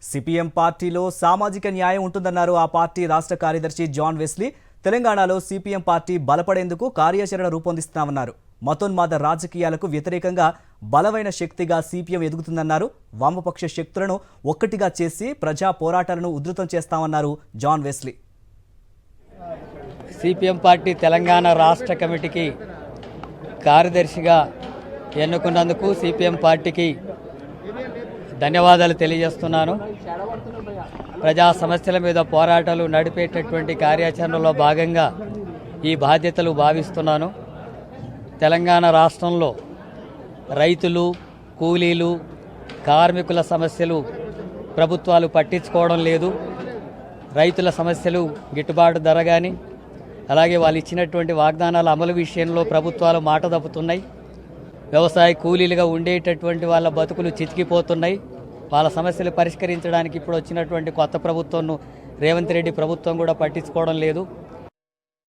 CPM పార్టీలో సామాజిక న్యాయం ఉంటుందన్నారు ఆ పార్టీ రాష్ట్ర కార్యదర్శి జాన్ వెస్లీ. తెలంగాణలో సిపిఎం పార్టీ బలపడేందుకు కార్యాచరణ రూపొందిస్తామన్నారు. మతోన్మాద రాజకీయాలకు వ్యతిరేకంగా బలమైన శక్తిగా సిపిఎం ఎదుగుతుందన్నారు. వామపక్ష శక్తులను ఒక్కటిగా చేసి ప్రజా పోరాటాలను ఉధృతం చేస్తామన్నారు జాన్ వెస్లీ. సిపిఎం పార్టీ తెలంగాణ రాష్ట్ర కమిటీకి కార్యదర్శిగా ఎన్నుకున్నందుకు సిపిఎం పార్టీకి ధన్యవాదాలు తెలియజేస్తున్నాను. ప్రజా సమస్యల మీద పోరాటాలు నడిపేటటువంటి కార్యాచరణలో భాగంగా ఈ బాధ్యతలు భావిస్తున్నాను. తెలంగాణ రాష్ట్రంలో రైతులు, కూలీలు, కార్మికుల సమస్యలు ప్రభుత్వాలు పట్టించుకోవడం లేదు. రైతుల సమస్యలు గిట్టుబాటు ధర కానీ, అలాగే వాళ్ళు ఇచ్చినటువంటి వాగ్దానాల అమలు విషయంలో ప్రభుత్వాలు మాట తప్పుతున్నాయి. వ్యవసాయ కూలీలుగా ఉండేటటువంటి వాళ్ళ బతుకులు చితికిపోతున్నాయి. వాళ్ళ సమస్యలు పరిష్కరించడానికి ఇప్పుడు వచ్చినటువంటి కొత్త ప్రభుత్వం రేవంత్ రెడ్డి ప్రభుత్వం కూడా పట్టించుకోవడం లేదు.